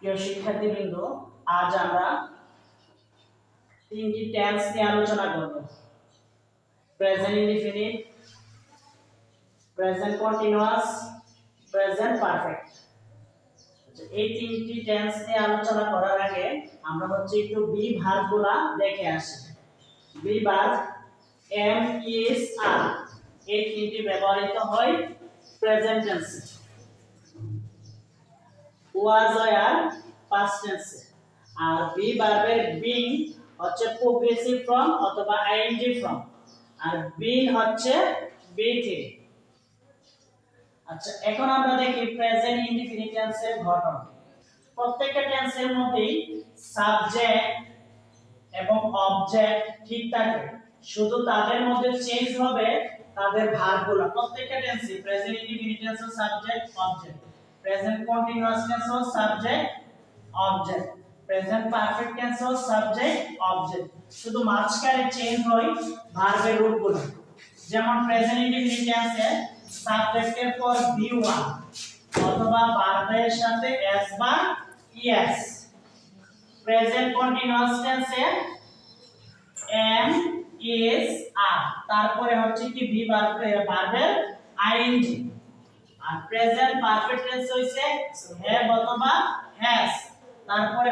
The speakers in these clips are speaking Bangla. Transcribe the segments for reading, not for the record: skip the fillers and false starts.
প্রিয় শিক্ষার্থীবৃন্দ, আজ আমরা তিনটি টেন্স নিয়ে আলোচনা করব। Present indefinite, present continuous, present perfect. এই তিনটি টেন্স নিয়ে আলোচনা করার আগে আমরা একটু বি ভার্বগুলা দেখে আসি। বি ভার্ব এম, ইজ, আর এই তিনটি ব্যবহৃত হয় প্রেজেন্ট টেন্সে। ওয়াজ আর পাস্ট টেন্সে। আর বি ভার্বের বিং হচ্ছে প্রোগ্রেসিভ ফর্ম অথবা আইএনজি ফর্ম, আর বিন হচ্ছে বি থ্রি। আচ্ছা, এখন আমরা দেখি প্রেজেন্ট ইনডিফিনিট টেন্সের গঠন। প্রত্যেকটা টেন্সের মধ্যেই সাবজেক্ট এবং অবজেক্ট ঠিক থাকে, শুধু তাদের মধ্যে চেঞ্জ হবে তাদের ভার্বগুলো। প্রত্যেকটা টেন্সে প্রেজেন্ট ইনডিফিনিট টেন্সের সাবজেক্ট অবজেক্ট, প্রেজেন্ট কন্টিনিউয়াস টেন্সের সাবজেক্ট অবজেক্ট, প্রেজেন্ট পারফেক্ট টেন্সের সাবজেক্ট অবজেক্ট, শুধু মাঝখানে চেঞ্জ হয় ভার্বের রূপগুলো। যেমন প্রেজেন্ট ইনডিফিনিট টেন্সে সাবজেক্টের পর বি1 অথবা ভার্বের সাথে এস বা ইএস। প্রেজেন্ট কন্টিনিউয়াস টেন্সে এম, ইজ, আর, তারপরে কি বি ভার্বের আইএনজি। আর প্রেজেন্ট পারফেক্ট টেন্স হইছে হ্যাভ অথবা হ্যাজ, তারপরে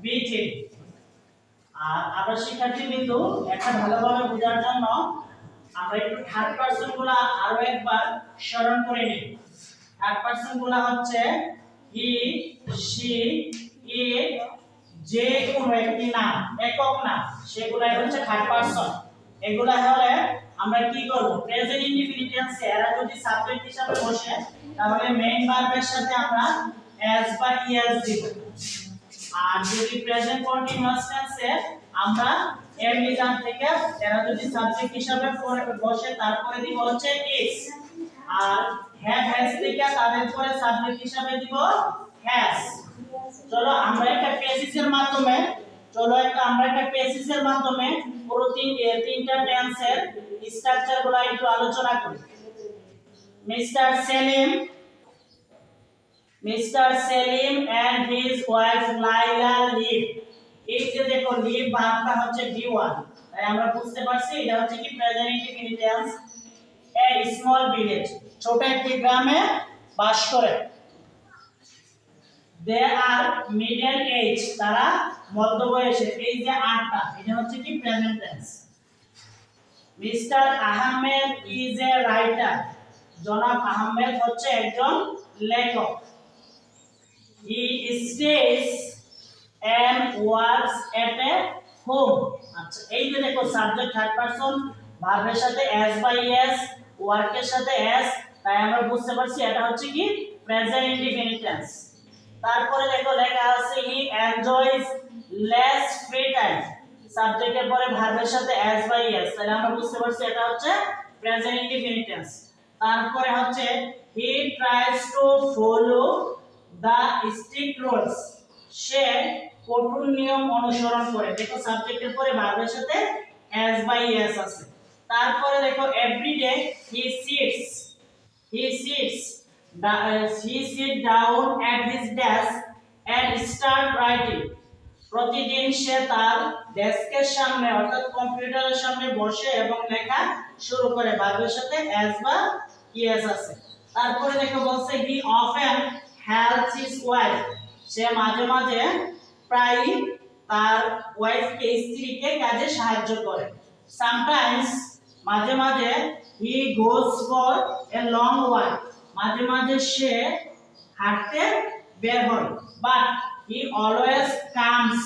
বি থ্রি। আর আবার শিক্ষার্থীবৃন্দু, এটা ভালোভাবে বোঝার জন্য আমরা একটু থার্ড পারসন গুলা আরো একবার স্মরণ করে নিই। থার্ড পারসন গুলা হচ্ছে হি, শি, ইট, যে কোনো একটি নাম, একক নাম, সেগুলাই হচ্ছে থার্ড পারসন। এগুলা হলে আমরা কি করব? প্রেজেন্ট ইনডিফিনিট টেন্সে এরা যদি সাবজেক্ট হিসেবে বসে তাহলে মেইন ভার্বের সাথে আমরা এস বা ইএস দিব। আর যদি প্রেজেন্ট কন্টিনিউয়াস টেন্সে আমরা এর নিজাম থেকে এরা যদি সাবজেক্ট হিসেবে বসে তারপরে দিব ইজ। আর হ্যাভ হ্যাজ থেকে তাদের পরে সাবজেক্ট হিসেবে দিব হ্যাজ। চলো আমরা একটা পেসিসের মাধ্যমে পুরো তিনটা টেন্সের স্ট্রাকচারগুলো একটু আলোচনা করি। Mr. Selim and his wife Laila live. এই যে দেখো live ভার্বটা হচ্ছে V1, তাই আমরা বুঝতে পারছি এটা কি present indefinite tense. a small village, ছোট একটি গ্রামে বাস করে। they are middle age, তারা মধ্যবয়সী। এই যে আটটা, এটা কি present tense. Mr. Ahmed is a writer, জনাব আহমেদ একজন লেখক। He stays and works at a home. আচ্ছা, এই যে দেখো সাবজেক্ট থার্ড পারসন, ভার্বের সাথে s বা es, ওয়ার্কের সাথে s, তাই আমরা বুঝতে পারছি এটা কি প্রেজেন্ট ইনডিফিনিট টেন্স। তারপরে দেখো লেখা আছে হি এনজয়স লেস ফ্রি টাইম, সাবজেক্টের পরে ভার্বের সাথে s বা es, তাই আমরা বুঝতে পারছি এটা প্রেজেন্ট ইনডিফিনিট টেন্স। তারপরে he tries to follow the strict rules, সে কঠোর নিয়ম অনুসরণ করে। দেখো সাবজেক্টের পরে ভার্বের সাথে s বা es আছে। তারপরে দেখো everyday he sit down at his desk and start writing, প্রতিদিন সে তার ডেস্কের সামনে অর্থাৎ কম্পিউটারের সামনে বসে এবং লেখা শুরু করে। ভার্বের সাথে s বা es আছে। তারপরে দেখো বলছে he often helps his wife, সে মাঝে মাঝে প্রায়ই তার ওয়াইফকে, স্ত্রীকে কাজে সাহায্য করে। sometimes, মাঝে মাঝে he goes for a long walk, মাঝে মাঝে সে হাঁটতে বের হয়। but he always comes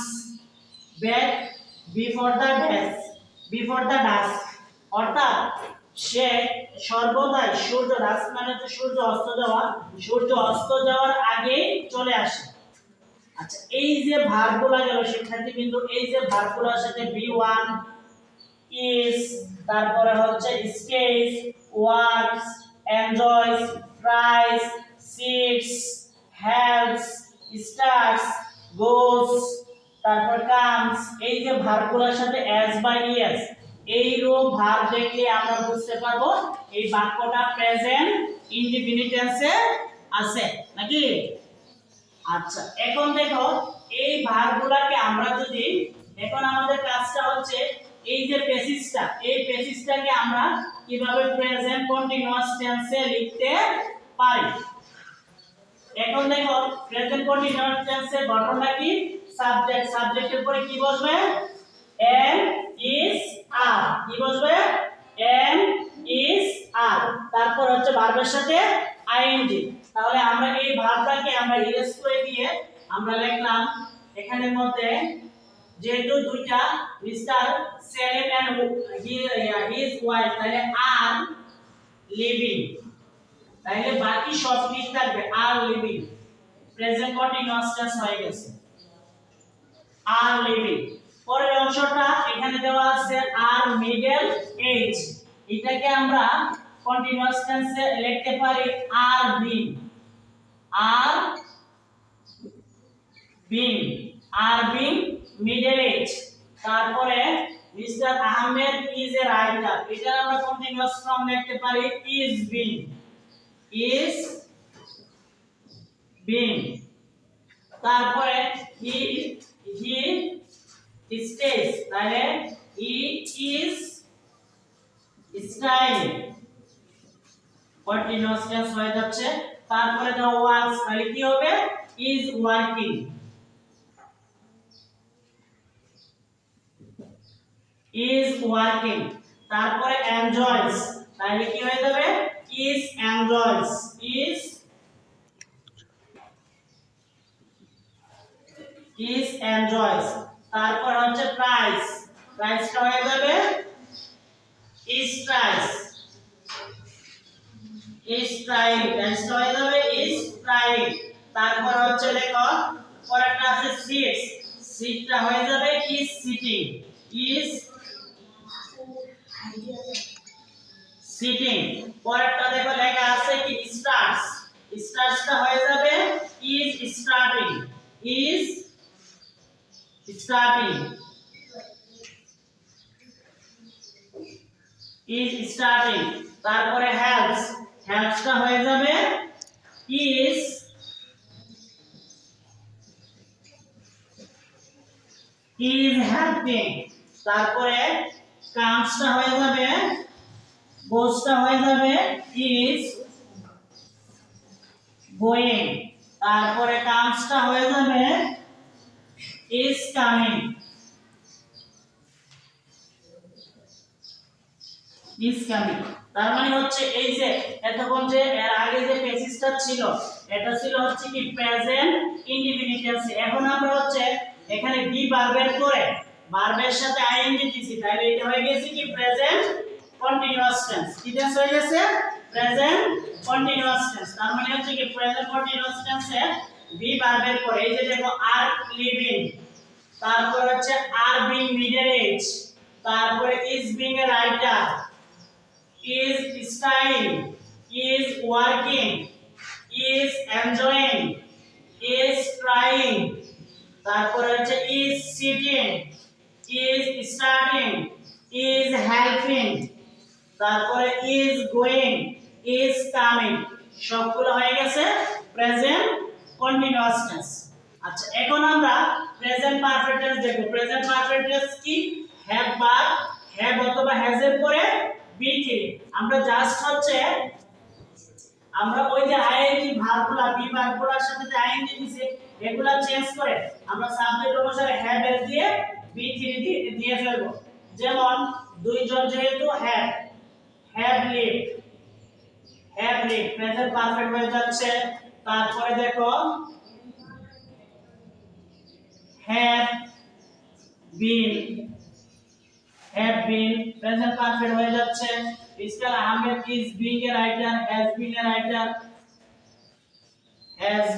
back before the dusk, অর্থাৎ সে সর্বদাই সূর্য অস্ত যাওয়ার আগেই চলে আসে। আচ্ছা, এই যে ভার্বগুলো গেল শিক্ষার্থীবৃন্দ, এই যে ভার্বগুলোর সাথে V1 is, তারপরে stays, works, enjoys, tries, sits, helps, starts, goes, তারপর comes, এই যে ভার্বগুলোর সাথে s বা es, এই রূপ ভার্ব দেখলে আমরা বুঝতে পারবো এই বাক্যটা প্রেজেন্ট ইনডিফিনিট টেন্সে আছে নাকি। আচ্ছা, এখন দেখো এই ভার্বগুলোকে আমরা যদি, এখন আমাদের কাজটা হচ্ছে এই যে প্যাসিজটা, এই প্যাসিজটাকে আমরা কিভাবে প্রেজেন্ট কন্টিনিউয়াস টেন্সে লিখতে পারি। এখন দেখো প্রেজেন্ট কন্টিনিউয়াস টেন্সের গঠনটা কি? সাবজেক্ট, সাবজেক্টের পরে কি বসবে? এম ইজ আর, কি বসবে? এম ইজ আর, তারপর হচ্ছে ভার্বের সাথে আইএনজি। তাহলে আমরা এই ভার্বটাকে আমরা ইরেজ করে দিয়ে আমরা লিখলাম এখানের মধ্যে, যেহেতু দুইটা Mister Salim and his wife, তাহলে আর লিভিং, তাহলে বাকি সব ঠিক থাকবে, are living, present continuous tense হয়ে গেছে, আর লিভিং। পরের অংশটা এখানে দেওয়া আছে আর মিডল এজ, এটাকে আমরা কন্টিনিউয়াস টেন্সে লিখতে পারি আর বিং, আর বিং, আর বিং মিডল এজ। তারপরে mister Ahmed is a writer, এটা আমরা কন্টিনিউয়াস ফর্ম লিখতে পারি ইজ বিং, ইজ বিং। তারপরে হি স্টেজ, তাহলে he is style, continuous tense হয়ে যাচ্ছে। তারপরে দাও ওয়ার্কস, তাহলে কি হবে? Is working, is working. তারপরে এনজয়স, তাহলে কি হয়ে যাবে? Is enjoys, is enjoys. তারপর হচ্ছে প্রাইস, প্রাইসটা হয়ে যাবে ইজ ট্রাইস, ইজ ট্রাইং, প্রাইসটা হয়ে যাবে ইজ ট্রাইং। তারপর হচ্ছে লেখো পরেরটা আছে সিটস, সিটটা হয়ে যাবে ইজ সিটিং, ইজ সিটিং। পরেরটা দেখো লেখা আছে কি স্টার্টস, স্টার্টসটা হয়ে যাবে is starting, is starting, is starting. তারপরে হেল্পস, হেল্পসটা হয়ে যাবে ইজ হেল্পিং। তারপরে কামসটা হয়ে যাবে, গোসটা হয়ে যাবে ইজ গোয়িং। তারপরে কামসটা হয়ে যাবে ইজ কামিং, ইজ কামিং। তার মানে হচ্ছে এই যে এতক্ষণ যে এর আগে যে প্যাসেজটা ছিল, এটা ছিল হচ্ছে কি প্রেজেন্ট ইনডিফিনিট টেন্স। এখন আমরা হচ্ছে এখানে বি ভার্বের পরে ভার্বের সাথে আইএনজি দিছি, তাহলে এটা হয়ে গেছে কি প্রেজেন্ট কন্টিনিউয়াস টেন্স। কি টেন্স হয়ে গেছে? Present continuous tense. তার মানে হচ্ছে কি প্রেজেন্ট কন্টিনিউয়াস টেন্সে বি ভার্বের পরে এই যে দেখো আর লিভিং, তারপর হচ্ছে আর বিং মিডল এজ, তারপরে is being a writer, is staying, is working, is enjoying, is trying, তারপর হচ্ছে is sitting, is starting, is helping, তারপরে is going, is coming, সবগুলো হয়ে গেছে প্রেজেন্ট কন্টিনিউয়াস টেন্স। আচ্ছা, এখন আমরা প্রেজেন্ট পারফেক্ট টেন্স দেখব। প্রেজেন্ট পারফেক্ট টেন্স কি? হ্যাভ বা হ্যাভ অথবা হ্যাজ এর পরে বি থ্রি। আমরা জাস্ট হচ্ছে আমরা ওই যে আইএনজি ভার্বগুলা, বি ভার্বগুলোর সাথে যে আইএনজি দিছে এগুলা চেঞ্জ করে আমরা সাবজেক্ট অনুসারে হ্যাভ এর দিয়ে বি থ্রি দিয়ে ফেলবো। যেমন দুইজন যেহেতু have lived, have lived present perfect হয়ে যাচ্ছে। তারপরে দেখো have been, have been present perfect হয়ে যাচ্ছে। Mister Ahmed is being a writer, has been a writer, has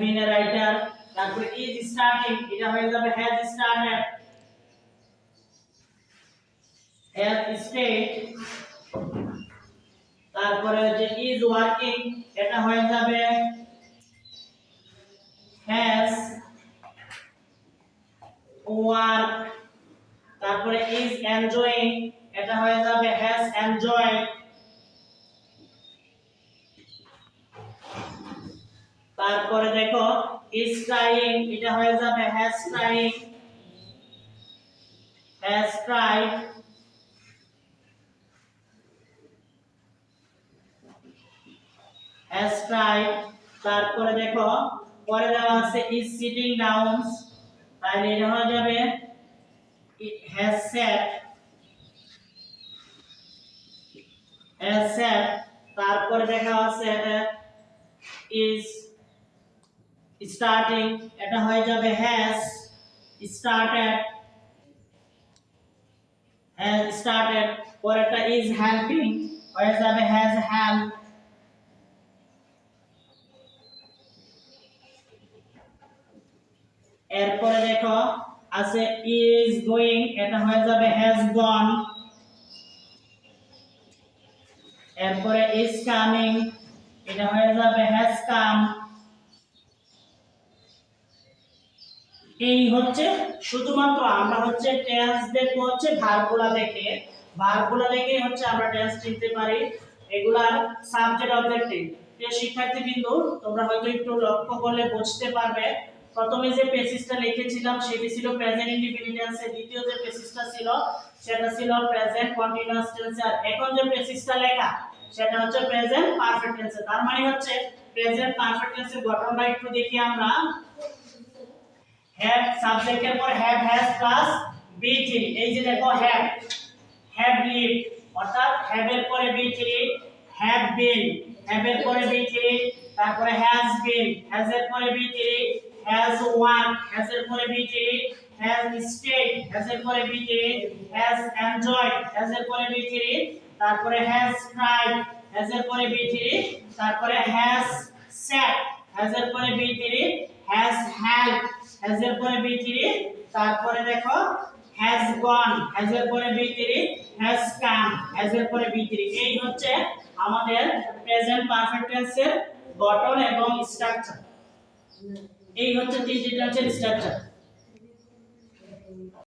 been a writer। তারপরে is starting, এটা হয়ে যাবে has started, has stayed। তারপরে যে is working, এটা হয়ে যাবে has worked। তারপরে is enjoying, এটা হয়ে যাবে has enjoyed। তারপরে দেখো is crying, এটা হয়ে যাবে has crying, has cried, has cried। তারপরে দেখো পরে দেওয়া আছে is sitting down, তাহলে এটা হয়ে যাবে has sat, has sat। তারপরে দেখা আছে is starting, এটা হয়ে যাবে has started, has started। পরেরটা is helping, হয়ে যাবে has helped। এরপরে দেখো আছে is going, এটা হয়ে যাবে has gone। এরপরে is coming, এটা হয়ে যাবে has come। এই হচ্ছে শুধুমাত্র আমরা হচ্ছে টেন্স দেখব হচ্ছে ভার্বগুলা দেখে হচ্ছে আমরা টেন্স চিনতে পারি। এগুলার সাবজেক্ট অবজেক্টিভ। প্রিয় শিক্ষার্থীবৃন্দ, তোমরা হয়তো একটু লক্ষ্য করলে বুঝতে পারবে, প্রথমে যে পেসিসটা লিখেছিলাম সেটি ছিল প্রেজেন্ট ইনডিফিনিট টেন্সে, দ্বিতীয় যে পেসিসটা ছিল সেটা ছিল প্রেজেন্ট কন্টিনিউয়াস টেন্সে, আর এখন যে পেসিসটা লেখা সেটা হচ্ছে প্রেজেন্ট পারফেক্ট টেন্সে। তার মানে হচ্ছে প্রেজেন্ট পারফেক্ট টেন্সের গঠনটা একটু দেখি আমরা। have সাবজেক্টের পর have has প্লাস be3, এই যে দেখো have lived, অর্থাৎ have এর পরে be3, have been, have এর পরে be3, তারপরে has been, has এর পরে be3, has won, has এর পরে be3, has stayed, has এর পরে be3, has enjoyed, has এর পরে be3, তারপরে has cried, has এর পরে be3, তারপরে has sat, has এর পরে be3, has helped, has এর পরে be3, তারপরে দেখো has gone, has এর পরে be3, has come, has এর পরে be3। এই হচ্ছে আমাদের প্রেজেন্ট পারফেক্ট টেন্সের গঠন এবং স্ট্রাকচার। এই হচ্ছে তিনটি টেন্সের স্ট্রাকচার।